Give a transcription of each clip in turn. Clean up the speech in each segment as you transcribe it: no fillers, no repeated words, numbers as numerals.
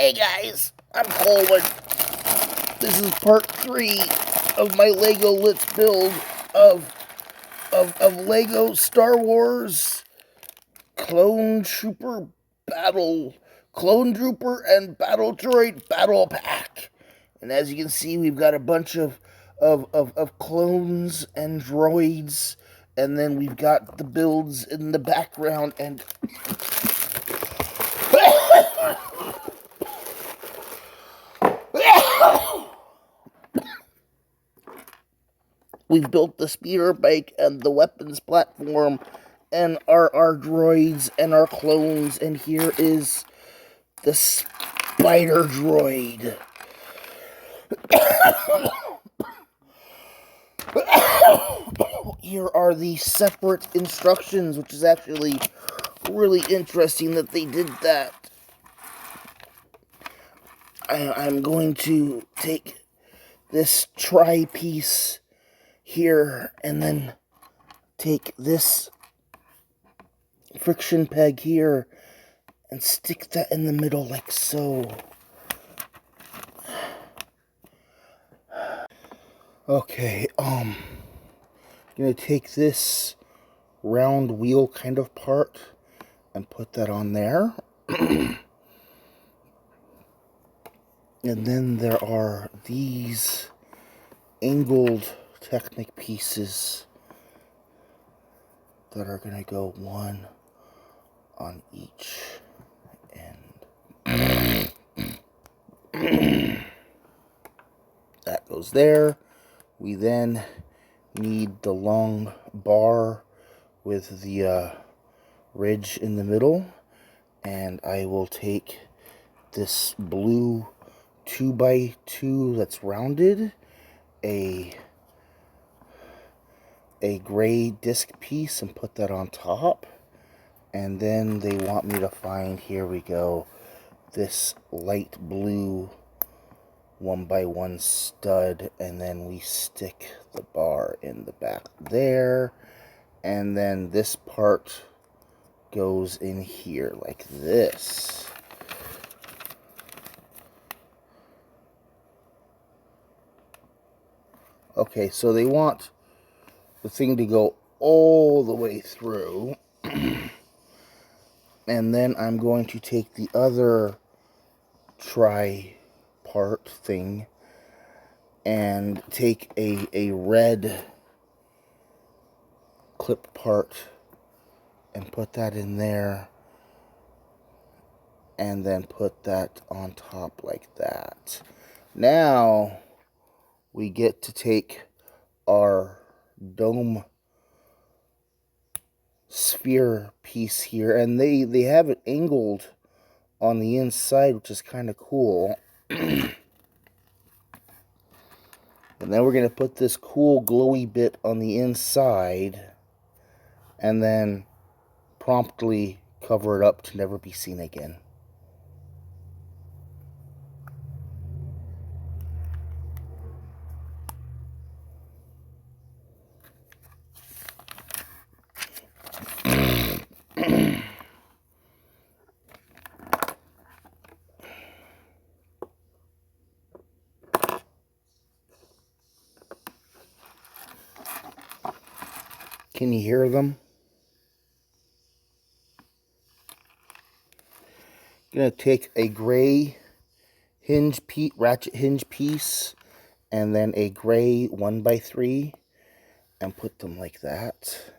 Hey guys, I'm Colwen. This is part 3 of my Lego Let's Build of Lego Star Wars Clone Trooper and Battle Droid Battle Pack. And as you can see, we've got a bunch of clones and droids, and then we've got the builds in the background, and we've built the speeder bike and the weapons platform and our droids and our clones, and here is the spider droid. Here are the separate instructions, which is actually really interesting that they did that. I'm going to take this tri-piece here and then take this friction peg here and stick that in the middle like so. Okay, I'm gonna take this round wheel kind of part and put that on there. And then there are these angled Technic pieces that are gonna go one on each end. That goes there. We then need the long bar with the ridge in the middle, and I will take this blue 2x2 that's rounded, a gray disc piece, and put that on top. And then they want me to find, here we go, this light blue 1x1 stud, and then we stick the bar in the back there, and then this part goes in here like this. Okay, so they want the thing to go all the way through. And then I'm going to take the other tri-part thing and take a red clip part and put that in there, and then put that on top like that. Now we get to take our dome sphere piece here, and they have it angled on the inside, which is kind of cool. And then we're going to put this cool glowy bit on the inside and then promptly cover it up to never be seen again. Can you hear them? I'm going to take a gray ratchet hinge piece and then a gray 1x3 and put them like that.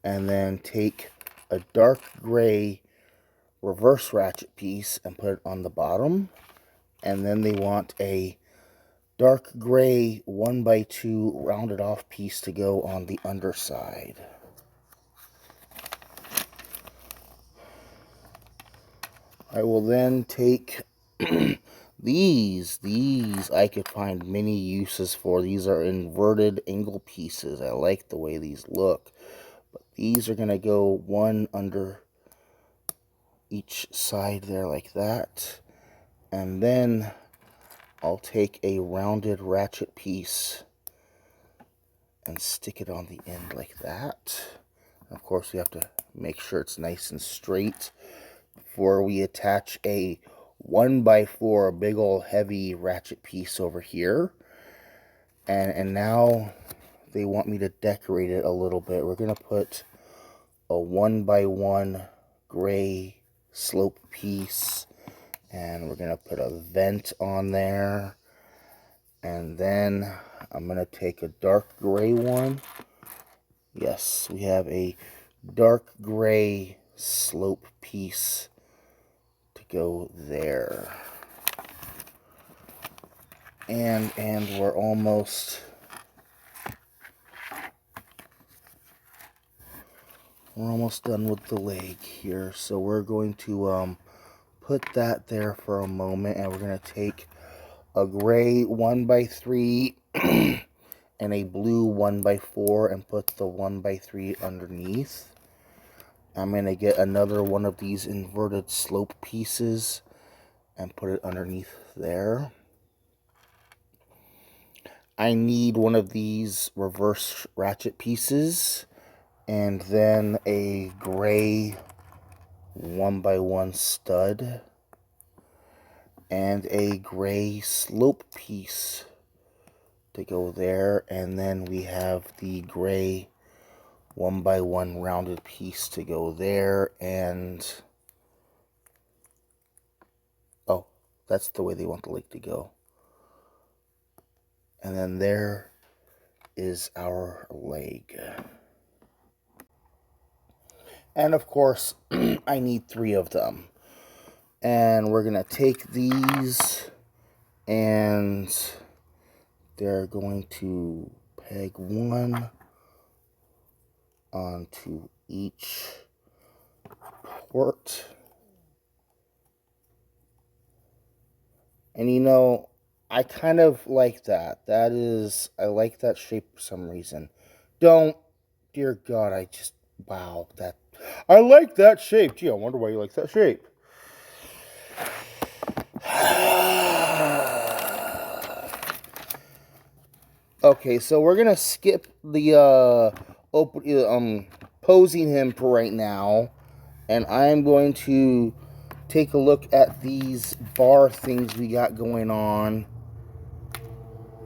And then take a dark gray reverse ratchet piece and put it on the bottom. And then they want a dark gray 1x2 rounded off piece to go on the underside. I will then take these I could find many uses for. These are inverted angle pieces. I like the way these look. But these are going to go one under each side there like that. And then I'll take a rounded ratchet piece and stick it on the end like that. And of course, we have to make sure it's nice and straight before we attach a 1x4, a big old heavy ratchet piece over here. And now they want me to decorate it a little bit. We're going to put a 1x1 gray slope piece, and we're going to put a vent on there. And then I'm going to take a dark gray one. Yes, we have a dark gray slope piece to go there. And we're almost done with the leg here. So we're going to put that there for a moment, and we're going to take a gray 1x3 and a blue 1x4 and put the 1x3 underneath. I'm going to get another one of these inverted slope pieces and put it underneath there. I need one of these reverse ratchet pieces, and then a gray 1x1 stud, and a gray slope piece to go there, and then we have the gray 1x1 rounded piece to go there, and oh, that's the way they want the leg to go. And then there is our leg. And of course, I need 3 of them. And we're going to take these, and they're going to peg one onto each port. And you know, I kind of like that. I like that shape for some reason. Dear God, wow, I like that shape. Gee, I wonder why you like that shape. Okay, so we're gonna skip the posing him for right now, and I'm going to take a look at these bar things we got going on.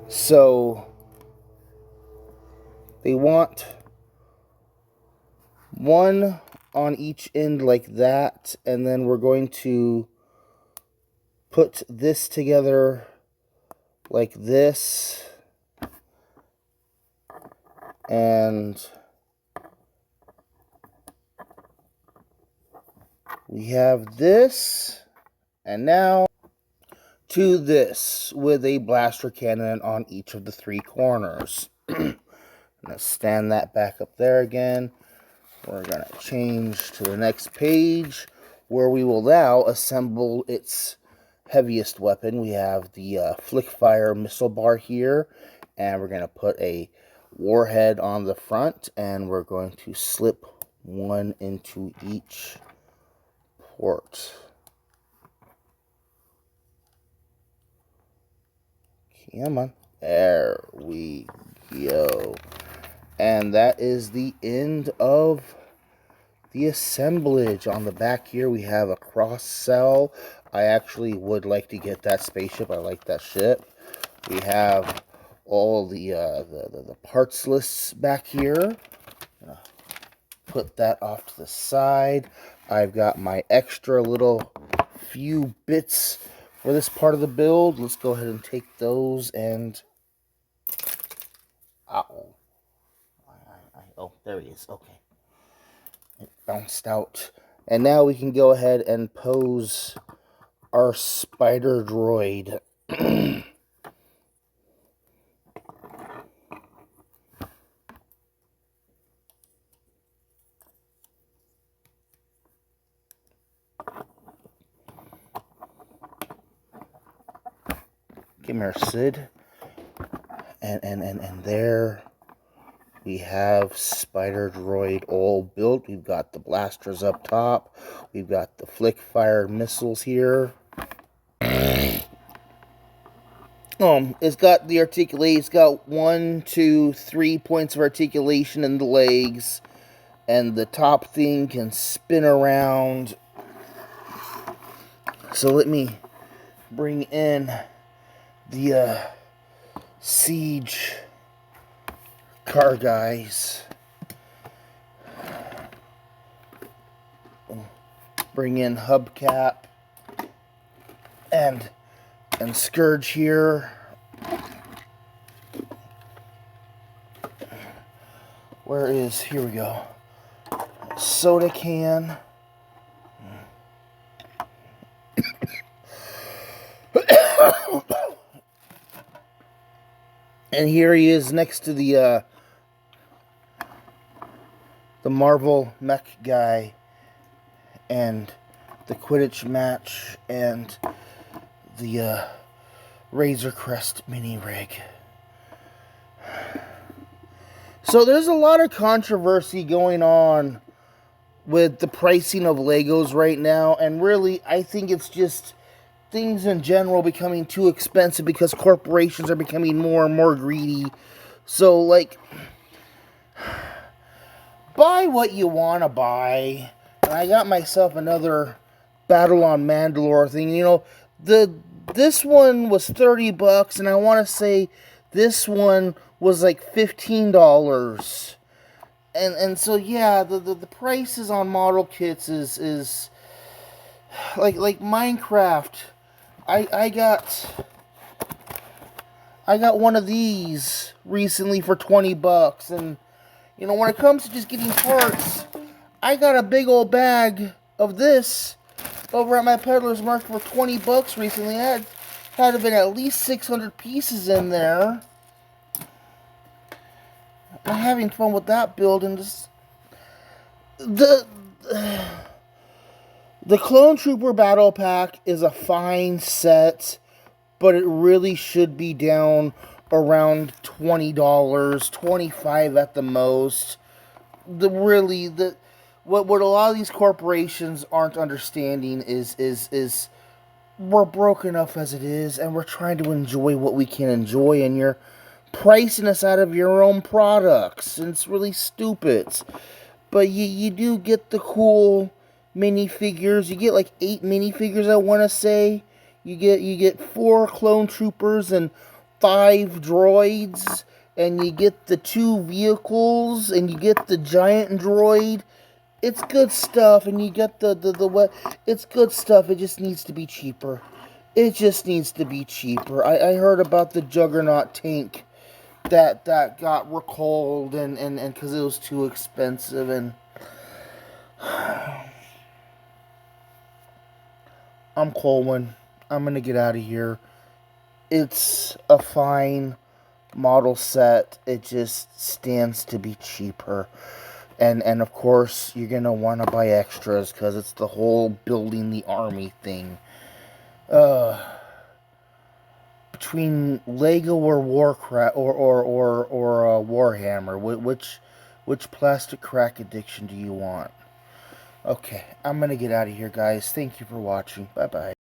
So they want one on each end like that, and then we're going to put this together like this, and we have this, and now to this with a blaster cannon on each of the 3 corners. I'm going to stand that back up there again. We're going to change to the next page, where we will now assemble its heaviest weapon. We have the flick fire missile bar here, and we're going to put a warhead on the front, and we're going to slip one into each port. Come on. There we go. And that is the end of the assemblage. On the back here, we have a cross cell. I actually would like to get that spaceship. I like that ship. We have all the parts lists back here. Put that off to the side. I've got my extra little few bits for this part of the build. Let's go ahead and take those and... Uh-oh. Oh, there he is. Okay. It bounced out. And now we can go ahead and pose our spider droid. Come here, Sid. And there we have Spider Droid all built. We've got the blasters up top. We've got the flick fire missiles here. It's got the articulate. It's got 1, 2, 3 points of articulation in the legs. And the top thing can spin around. So let me bring in the siege car guys. Bring in hubcap and Scourge here. Here we go. Soda can. And here he is next to the Marvel mech guy and the Quidditch match and the Razor Crest mini rig. So there's a lot of controversy going on with the pricing of Legos right now, and really I think it's just things in general becoming too expensive because corporations are becoming more and more greedy. So, like, buy what you want to buy. And I got myself another Battle on Mandalore thing. You know, this one was $30, and I want to say this one was like $15. And so yeah, the prices on model kits is like Minecraft. I got one of these recently for $20, and you know, when it comes to just getting parts, I got a big old bag of this over at my Peddler's Market for $20 recently. I had to been at least 600 pieces in there. I'm having fun with that build, and just the Clone Trooper Battle Pack is a fine set, but it really should be down around $20, $25 at the most. What a lot of these corporations aren't understanding is we're broke enough as it is, and we're trying to enjoy what we can enjoy, and you're pricing us out of your own products, and it's really stupid. But you do get the cool minifigures. You get like 8 minifigures, I want to say. You get 4 clone troopers and 5 droids, and you get the 2 vehicles, and you get the giant droid. It's good stuff, and you get it's good stuff. It just needs to be cheaper. It just needs to be cheaper. I heard about the Juggernaut tank that got recalled and because it was too expensive, and I'm Colwen. I'm gonna get out of here. It's a fine model set. It just stands to be cheaper. And of course, you're gonna want to buy extras because it's the whole building the army thing. Between Lego or Warcraft or Warhammer, which plastic crack addiction do you want? Okay, I'm gonna get out of here, guys. Thank you for watching. Bye bye.